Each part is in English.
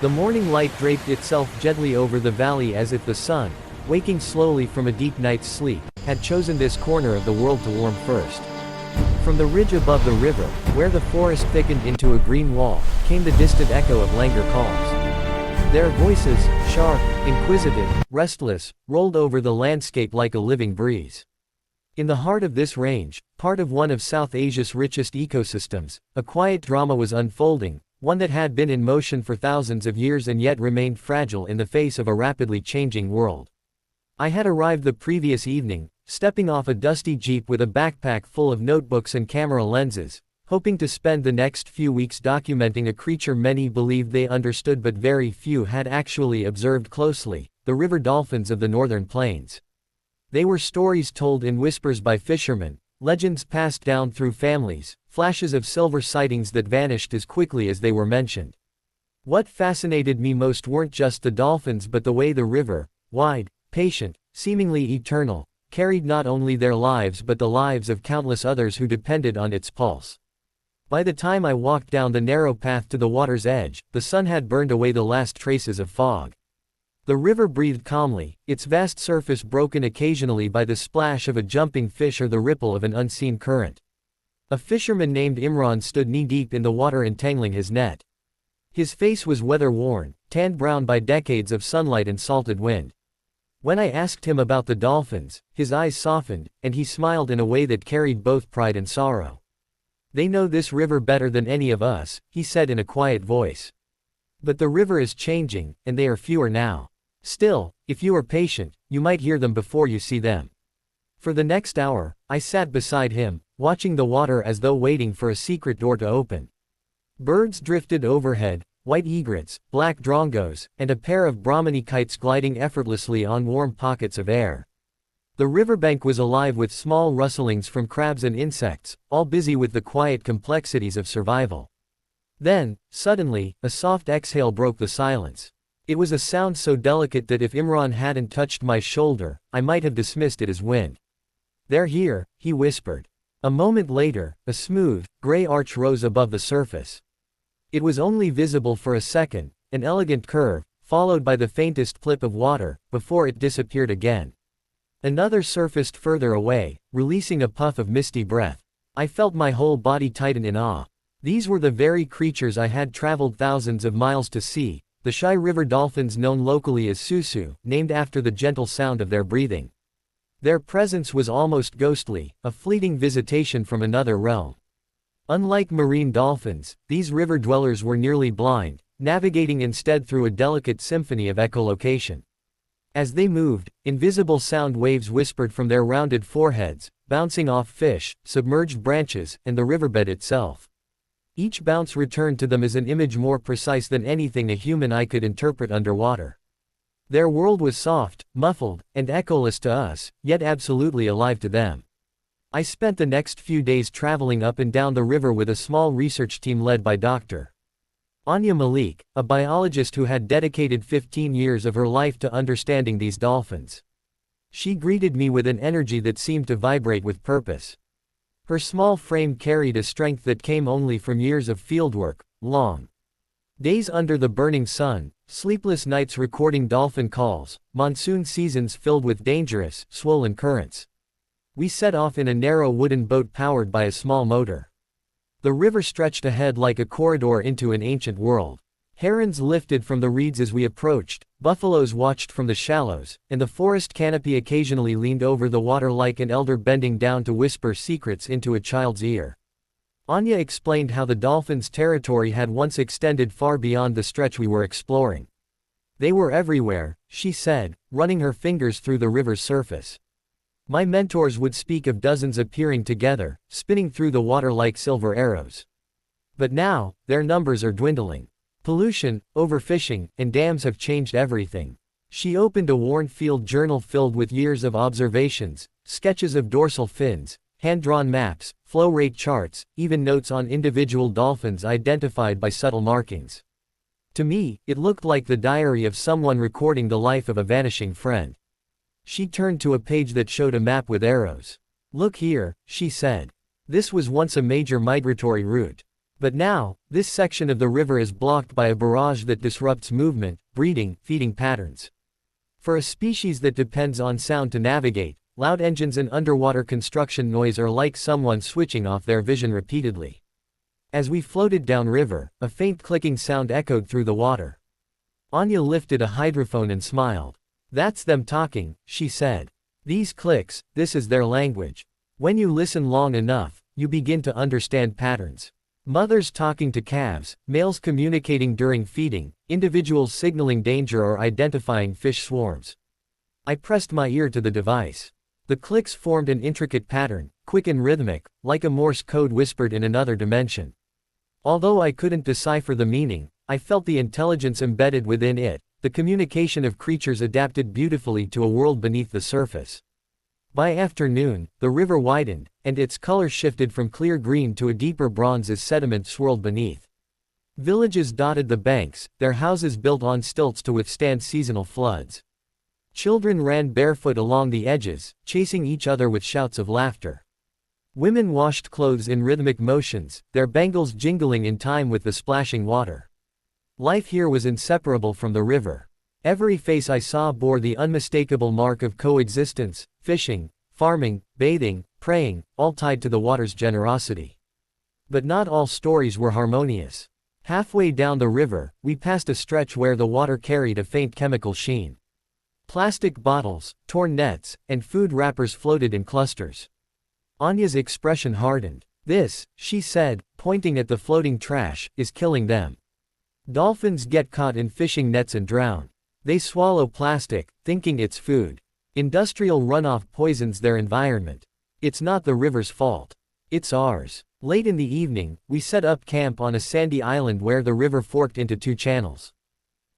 The morning light draped itself gently over the valley as if the sun, waking slowly from a deep night's sleep, had chosen this corner of the world to warm first. From the ridge above the river, where the forest thickened into a green wall, came the distant echo of langur calls. Their voices, sharp, inquisitive, restless, rolled over the landscape like a living breeze. In the heart of this range, part of one of South Asia's richest ecosystems, a quiet drama was unfolding, one that had been in motion for thousands of years and yet remained fragile in the face of a rapidly changing world. I had arrived the previous evening, stepping off a dusty jeep with a backpack full of notebooks and camera lenses, hoping to spend the next few weeks documenting a creature many believed they understood but very few had actually observed closely, the river dolphins of the northern plains. They were stories told in whispers by fishermen, legends passed down through families, flashes of silver sightings that vanished as quickly as they were mentioned. What fascinated me most weren't just the dolphins but the way the river, wide, patient, seemingly eternal, carried not only their lives but the lives of countless others who depended on its pulse. By the time I walked down the narrow path to the water's edge, the sun had burned away the last traces of fog. The river breathed calmly, its vast surface broken occasionally by the splash of a jumping fish or the ripple of an unseen current. A fisherman named Imran stood knee-deep in the water entangling his net. His face was weather-worn, tanned brown by decades of sunlight and salted wind. When I asked him about the dolphins, his eyes softened, and he smiled in a way that carried both pride and sorrow. "They know this river better than any of us," he said in a quiet voice. "But the river is changing, and they are fewer now. Still, if you are patient, you might hear them before you see them." For the next hour, I sat beside him, watching the water as though waiting for a secret door to open. Birds drifted overhead, white egrets, black drongos, and a pair of Brahmini kites gliding effortlessly on warm pockets of air. The riverbank was alive with small rustlings from crabs and insects, all busy with the quiet complexities of survival. Then, suddenly, a soft exhale broke the silence. It was a sound so delicate that if Imran hadn't touched my shoulder, I might have dismissed it as wind. "They're here," he whispered. A moment later, a smooth, gray arch rose above the surface. It was only visible for a second, an elegant curve, followed by the faintest plip of water, before it disappeared again. Another surfaced further away, releasing a puff of misty breath. I felt my whole body tighten in awe. These were the very creatures I had traveled thousands of miles to see, the shy river dolphins known locally as Susu, named after the gentle sound of their breathing. Their presence was almost ghostly, a fleeting visitation from another realm. Unlike marine dolphins, these river dwellers were nearly blind, navigating instead through a delicate symphony of echolocation. As they moved, invisible sound waves whispered from their rounded foreheads, bouncing off fish, submerged branches, and the riverbed itself. Each bounce returned to them as an image more precise than anything a human eye could interpret underwater. Their world was soft, muffled, and echoless to us, yet absolutely alive to them. I spent the next few days traveling up and down the river with a small research team led by Dr. Anya Malik, a biologist who had dedicated 15 years of her life to understanding these dolphins. She greeted me with an energy that seemed to vibrate with purpose. Her small frame carried a strength that came only from years of fieldwork, long days under the burning sun, sleepless nights recording dolphin calls, monsoon seasons filled with dangerous, swollen currents. We set off in a narrow wooden boat powered by a small motor. The river stretched ahead like a corridor into an ancient world. Herons lifted from the reeds as we approached, buffaloes watched from the shallows, and the forest canopy occasionally leaned over the water like an elder bending down to whisper secrets into a child's ear. Anya explained how the dolphins' territory had once extended far beyond the stretch we were exploring. They were everywhere, she said, running her fingers through the river's surface. My mentors would speak of dozens appearing together, spinning through the water like silver arrows. But now, their numbers are dwindling. Pollution, overfishing, and dams have changed everything. She opened a worn field journal filled with years of observations, sketches of dorsal fins, hand-drawn maps, flow rate charts, even notes on individual dolphins identified by subtle markings. To me, it looked like the diary of someone recording the life of a vanishing friend. She turned to a page that showed a map with arrows. "Look here," she said. "This was once a major migratory route. But now, this section of the river is blocked by a barrage that disrupts movement, breeding, feeding patterns. For a species that depends on sound to navigate, loud engines and underwater construction noise are like someone switching off their vision repeatedly. As we floated downriver, a faint clicking sound echoed through the water. Anya lifted a hydrophone and smiled. "That's them talking," she said. "These clicks, this is their language. When you listen long enough, you begin to understand patterns. Mothers talking to calves, males communicating during feeding, individuals signaling danger or identifying fish swarms." I pressed my ear to the device. The clicks formed an intricate pattern, quick and rhythmic, like a Morse code whispered in another dimension. Although I couldn't decipher the meaning, I felt the intelligence embedded within it, the communication of creatures adapted beautifully to a world beneath the surface. By afternoon, the river widened, and its color shifted from clear green to a deeper bronze as sediment swirled beneath. Villages dotted the banks, their houses built on stilts to withstand seasonal floods. Children ran barefoot along the edges, chasing each other with shouts of laughter. Women washed clothes in rhythmic motions, their bangles jingling in time with the splashing water. Life here was inseparable from the river. Every face I saw bore the unmistakable mark of coexistence: fishing, farming, bathing, praying, all tied to the water's generosity. But not all stories were harmonious. Halfway down the river, we passed a stretch where the water carried a faint chemical sheen. Plastic bottles, torn nets, and food wrappers floated in clusters. Anya's expression hardened. "This," she said, pointing at the floating trash, "is killing them. Dolphins get caught in fishing nets and drown. They swallow plastic, thinking it's food. Industrial runoff poisons their environment. It's not the river's fault. It's ours." Late in the evening, we set up camp on a sandy island where the river forked into two channels.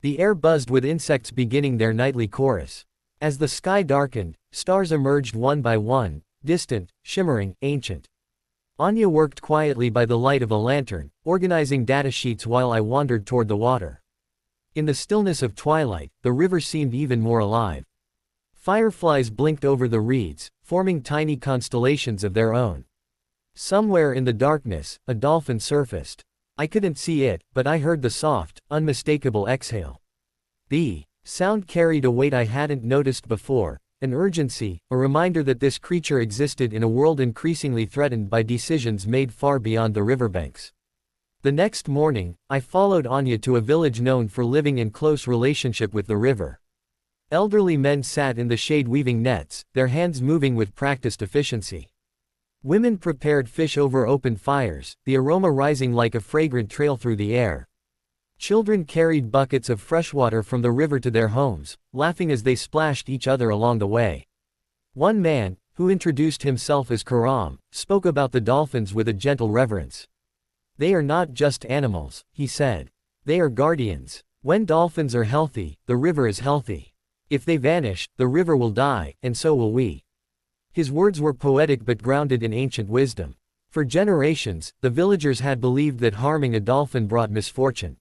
The air buzzed with insects beginning their nightly chorus. As the sky darkened, stars emerged one by one, distant, shimmering, ancient. Anya worked quietly by the light of a lantern, organizing datasheets while I wandered toward the water. In the stillness of twilight, the river seemed even more alive. Fireflies blinked over the reeds, forming tiny constellations of their own. Somewhere in the darkness, a dolphin surfaced. I couldn't see it, but I heard the soft, unmistakable exhale. The sound carried a weight I hadn't noticed before, an urgency, a reminder that this creature existed in a world increasingly threatened by decisions made far beyond the riverbanks. The next morning, I followed Anya to a village known for living in close relationship with the river. Elderly men sat in the shade weaving nets, their hands moving with practiced efficiency. Women prepared fish over open fires, the aroma rising like a fragrant trail through the air. Children carried buckets of fresh water from the river to their homes, laughing as they splashed each other along the way. One man, who introduced himself as Karam, spoke about the dolphins with a gentle reverence. "They are not just animals," he said. "They are guardians. When dolphins are healthy, the river is healthy. If they vanish, the river will die, and so will we." His words were poetic but grounded in ancient wisdom. For generations, the villagers had believed that harming a dolphin brought misfortune.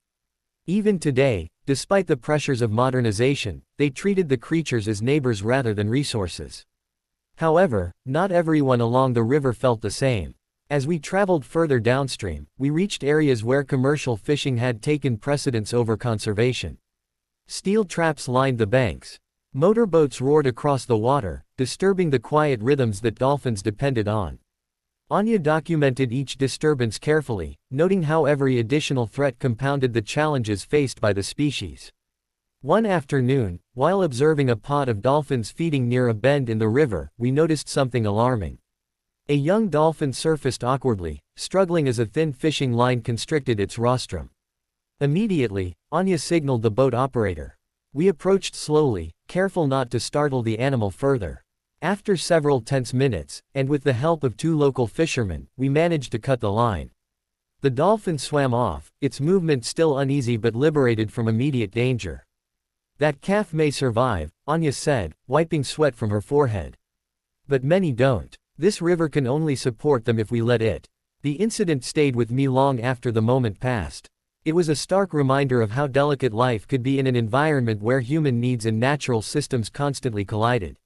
Even today, despite the pressures of modernization, they treated the creatures as neighbors rather than resources. However, not everyone along the river felt the same. As we traveled further downstream, we reached areas where commercial fishing had taken precedence over conservation. Steel traps lined the banks. Motorboats roared across the water, disturbing the quiet rhythms that dolphins depended on. Anya documented each disturbance carefully, noting how every additional threat compounded the challenges faced by the species. One afternoon, while observing a pod of dolphins feeding near a bend in the river, we noticed something alarming. A young dolphin surfaced awkwardly, struggling as a thin fishing line constricted its rostrum. Immediately, Anya signaled the boat operator. We approached slowly, careful not to startle the animal further. After several tense minutes, and with the help of two local fishermen, we managed to cut the line. The dolphin swam off, its movement still uneasy but liberated from immediate danger. "That calf may survive," Anya said, wiping sweat from her forehead. "But many don't. This river can only support them if we let it." The incident stayed with me long after the moment passed. It was a stark reminder of how delicate life could be in an environment where human needs and natural systems constantly collided.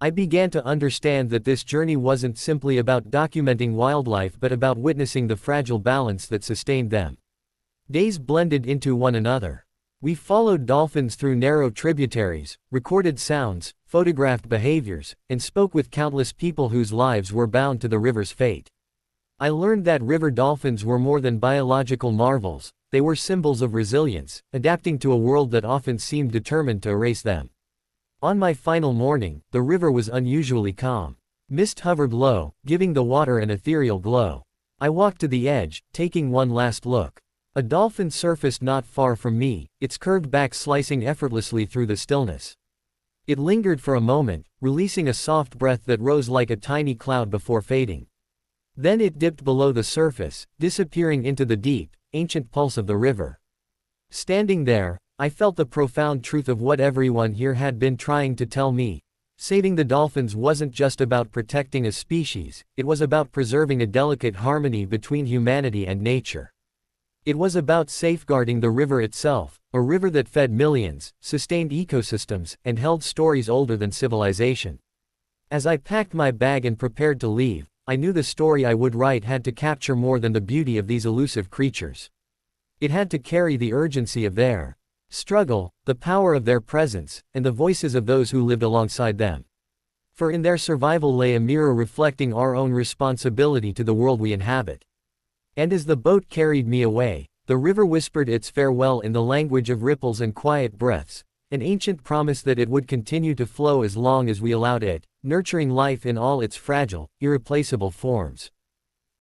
I began to understand that this journey wasn't simply about documenting wildlife but about witnessing the fragile balance that sustained them. Days blended into one another. We followed dolphins through narrow tributaries, recorded sounds, photographed behaviors, and spoke with countless people whose lives were bound to the river's fate. I learned that river dolphins were more than biological marvels, they were symbols of resilience, adapting to a world that often seemed determined to erase them. On my final morning, the river was unusually calm. Mist hovered low, giving the water an ethereal glow. I walked to the edge, taking one last look. A dolphin surfaced not far from me, its curved back slicing effortlessly through the stillness. It lingered for a moment, releasing a soft breath that rose like a tiny cloud before fading. Then it dipped below the surface, disappearing into the deep, ancient pulse of the river. Standing there, I felt the profound truth of what everyone here had been trying to tell me. Saving the dolphins wasn't just about protecting a species, it was about preserving a delicate harmony between humanity and nature. It was about safeguarding the river itself, a river that fed millions, sustained ecosystems, and held stories older than civilization. As I packed my bag and prepared to leave, I knew the story I would write had to capture more than the beauty of these elusive creatures. It had to carry the urgency of their struggle, the power of their presence, and the voices of those who lived alongside them. For in their survival lay a mirror reflecting our own responsibility to the world we inhabit. And as the boat carried me away, the river whispered its farewell in the language of ripples and quiet breaths, an ancient promise that it would continue to flow as long as we allowed it, nurturing life in all its fragile, irreplaceable forms.